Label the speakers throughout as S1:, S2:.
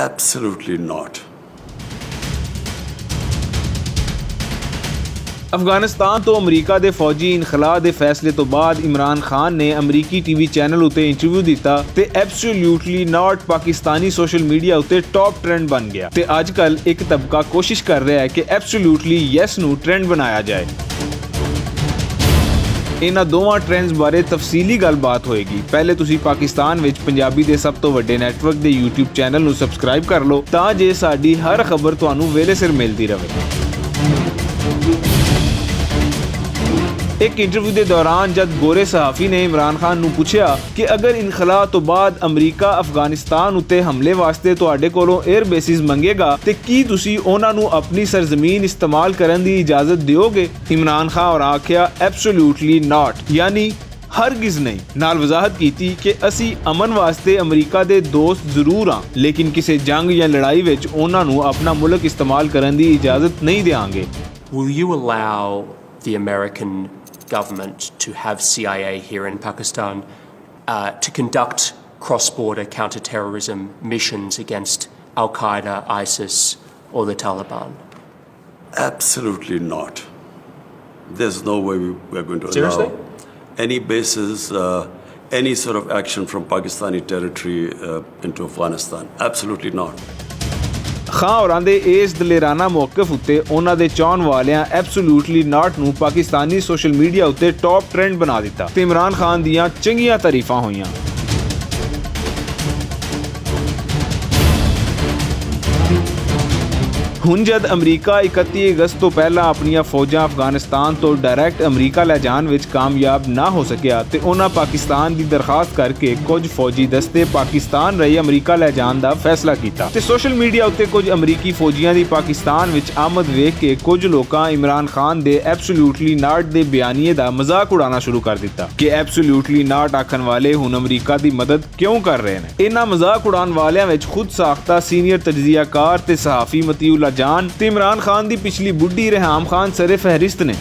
S1: Absolutely not.
S2: Afghanistan ਤੋਂ America ਦੇ ਫੌਜੀ ਇਨਖਲਾ ਦੇ ਫੈਸਲੇ ਤੋਂ ਬਾਅਦ ਇਮਰਾਨ ਖਾਨ ਨੇ ਅਮਰੀਕੀ ਟੀਵੀ ਚੈਨਲ ਉਤੇ ਇੰਟਰਵਿਊ ਦਿੱਤਾ ਤੇ ਐਬਸੋਲੂਟਲੀ ਨਾਟ ਪਾਕਿਸਤਾਨੀ ਸੋਸ਼ਲ ਮੀਡੀਆ ਉਤੇ ਟੌਪ ਟ੍ਰੈਂਡ ਬਣ ਗਿਆ ਤੇ ਅੱਜਕੱਲ ਇੱਕ ਤਬਕਾ ਕੋਸ਼ਿਸ਼ ਕਰ ਰਿਹਾ ਹੈ ਕਿ ਐਬਸੋਲੂਟਲੀ ਯੈਸ ਨੂੰ ਟ੍ਰੈਂਡ ਬਣਾਇਆ ਜਾਏ। ਇਹਨਾਂ ਦੋਵਾਂ ਟ੍ਰੈਂਡਸ ਬਾਰੇ ਤਫਸੀਲੀ ਗੱਲਬਾਤ ਹੋਏਗੀ। ਪਹਿਲੇ ਤੁਸੀਂ ਪਾਕਿਸਤਾਨ ਵਿੱਚ ਪੰਜਾਬੀ ਦੇ ਸਭ ਤੋਂ ਵੱਡੇ ਨੈਟਵਰਕ ਦੇ YouTube ਚੈਨਲ ਨੂੰ ਸਬਸਕ੍ਰਾਈਬ ਕਰ ਲਓ ਤਾਂ ਜੇ ਸਾਡੀ ਹਰ ਖਬਰ ਤੁਹਾਨੂੰ ਵੇਲੇ ਸਿਰ ਮਿਲਦੀ ਰਹੇ। ਇੱਕ ਇੰਟਰਵਿਊ ਦੇ ਦੌਰਾਨ ਜਦ ਗੋਰੇ ਸਹਾਫੀ ਨੇ ਇਮਰਾਨ ਖਾਨ ਨੂੰ ਪੁੱਛਿਆ ਕਿ ਅਗਰ ਇਨਖਲਾ ਤੋਂ ਬਾਅਦ ਅਮਰੀਕਾ ਅਫਗਾਨਿਸਤਾਨ ਉੱਤੇ ਹਮਲੇ ਵਾਸਤੇ ਤੁਹਾਡੇ ਕੋਲੋਂ 에ਅਰ ਬੇਸਿਸ ਮੰਗੇਗਾ ਤੇ ਕੀ ਤੁਸੀਂ ਉਹਨਾਂ ਨੂੰ ਆਪਣੀ ਸਰਜ਼ਮੀਨ ਇਸਤੇਮਾਲ ਕਰਨ ਦੀ ਇਜਾਜ਼ਤ ਦਿਓਗੇ? ਇਮਰਾਨ ਖਾਨ ਹੋਰਾਂ ਆਖਿਆ ਐਬਸੋਲੂਟਲੀ ਨਾਟ, ਯਾਨੀ ਹਰਗਿਜ਼ ਨਹੀਂ। ਨਾਲ ਵਜ਼ਾਹਤ ਕੀਤੀ ਕਿ ਅਸੀਂ ਅਮਨ ਵਾਸਤੇ ਅਮਰੀਕਾ ਦੇ ਦੋਸਤ ਜ਼ਰੂਰ ਹਾਂ ਲੇਕਿਨ ਕਿਸੇ ਜੰਗ ਜਾਂ ਲੜਾਈ ਵਿੱਚ ਉਹਨਾਂ ਨੂੰ ਆਪਣਾ ਮੁਲਕ ਇਸਤੇਮਾਲ ਕਰਨ ਦੀ ਇਜਾਜ਼ਤ ਨਹੀਂ ਦੇਵਾਂਗੇ।
S3: Will you allow the American government to have CIA here in Pakistan to conduct cross-border counter-terrorism missions against Al-Qaeda, ISIS or the Taliban?
S1: Absolutely not. There's no way we're going to
S3: Seriously?
S1: allow any bases, any sort of action from Pakistani territory into Afghanistan. Absolutely not.
S2: ਖਾਂ ਹੋਰਾਂ ਦੇ ਇਸ ਦਲੇਰਾਨਾ ਮੌਕਫ ਉੱਤੇ ਉਹਨਾਂ ਦੇ ਚਾਹਣ ਵਾਲਿਆਂ absolutely ਨਾਟ ਨੂੰ Pakistani social media ਉੱਤੇ top trend ਬਣਾ ਦਿੱਤਾ ਤੇ ਇਮਰਾਨ ਖਾਨ ਦੀਆਂ ਚੰਗੀਆਂ ਤਾਰੀਫਾਂ ਹੋਈਆਂ। ਹੁਣ ਜਦ ਅਮਰੀਕਾ 31 ਅਗਸਤ ਤੋਂ ਪਹਿਲਾਂ ਆਪਣੀਆਂ ਫੌਜਾਂ ਅਫਗਾਨਿਸਤਾਨ ਤੋਂ ਡਾਇਰੈਕਟ ਅਮਰੀਕਾ ਲੈ ਜਾਣ ਵਿੱਚ ਕਾਮਯਾਬ ਨਾ ਹੋ ਸਕਿਆ ਤੇ ਉਹਨਾਂ ਪਾਕਿਸਤਾਨ ਦੀ ਦਰਖਾਸਤ ਕਰਕੇ ਕੁਝ ਫੌਜੀ ਦਸਤੇ ਪਾਕਿਸਤਾਨ ਰਹੀ ਅਮਰੀਕਾ ਲੈ ਜਾਣ ਦਾ ਫੈਸਲਾ ਕੀਤਾ ਤੇ ਸੋਸ਼ਲ ਮੀਡੀਆ ਉੱਤੇ ਕੁਝ ਅਮਰੀਕੀ ਫੌਜੀਆਂ ਦੀ ਪਾਕਿਸਤਾਨ ਵਿੱਚ ਆਮਦ ਵੇਖ ਕੇ ਕੁਝ ਲੋਕਾਂ ਇਮਰਾਨ ਖਾਨ ਦੇ ਐਬਸੋਲੂਟਲੀ ਨਾਟ ਦੇ ਬਿਆਨੀਏ ਦਾ ਮਜ਼ਾਕ ਉਡਾਉਣਾ ਸ਼ੁਰੂ ਕਰ ਦਿੱਤਾ ਕਿ ਐਬਸੋਲੂਟਲੀ ਨਾਟ ਆਖਣ ਵਾਲੇ ਹੁਣ ਅਮਰੀਕਾ ਦੀ ਮਦਦ ਕਿਉਂ ਕਰ ਰਹੇ ਨੇ। ਇਹਨਾਂ ਮਜ਼ਾਕ ਉਡਾਉਣ ਵਾਲਿਆਂ ਵਿੱਚ ਖੁਦ ਸਾਖਤਾ ਸੀਨੀਅਰ ਤਜਜ਼ੀਆਕਾਰ ਤੇ ਸਹਾਫੀ ਮਤੀਉਲਾ ਜਾਨ ਤੇ ਇਮਰਾਨ ਖਾਨ ਦੀ ਪਿਛਲੀ ਬੁੱਢੀ ਰਹਿਮ ਖਾਨ ਸਰੇ ਫਹਿਰਿਸਤ ਨੇ।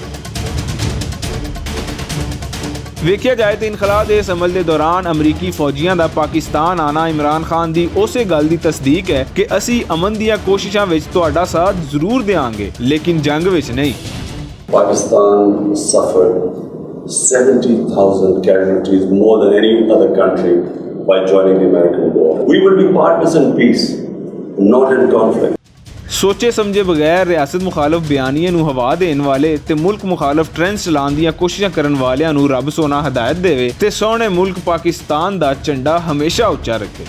S2: ਵੇਖਿਆ ਜਾਏ ਤੇ ਇਨਖਲਾ ਦੇ ਇਸ ਅਮਲ ਦੇ ਦੌਰਾਨ ਅਮਰੀਕੀ ਫੌਜੀਆਂ ਦਾ ਪਾਕਿਸਤਾਨ ਆਣਾ ਇਮਰਾਨ ਖਾਨ ਦੀ ਉਸੇ ਗੱਲ ਦੀ ਤਸਦੀਕ ਹੈ ਕਿ ਅਸੀਂ ਅਮਨ ਦੀਆਂ ਕੋਸ਼ਿਸ਼ਾਂ ਵਿੱਚ ਤੁਹਾਡਾ ਸਾਥ ਜ਼ਰੂਰ ਦੇਵਾਂਗੇ ਲੇਕਿਨ ਜੰਗ ਵਿੱਚ ਨਹੀਂ।
S1: Pakistan suffered 70,000 casualties, more than any other country, by joining the American war. We will be partners in peace, not in conflict.
S2: ਸੋਚੇ ਸਮਝੇ ਬਗੈਰ ਰਿਆਸਤ ਮੁਖਾਲਫ ਬਿਆਨੀਏ ਨੂੰ ਹਵਾ ਦੇਣ ਵਾਲੇ ਤੇ ਮੁਲਕ ਮੁਖਾਲਫ ਟ੍ਰੈਂਡਸ ਚਲਾਉਣ ਦੀਆਂ ਕੋਸ਼ਿਸ਼ਾਂ ਕਰਨ ਵਾਲਿਆਂ ਨੂੰ ਰੱਬ ਸੋਨਾ ਹਦਾਇਤ ਦੇਵੇ ਤੇ ਸੋਹਣੇ ਮੁਲਕ ਪਾਕਿਸਤਾਨ ਦਾ ਝੰਡਾ ਹਮੇਸ਼ਾ ਉੱਚਾ ਰੱਖੇ।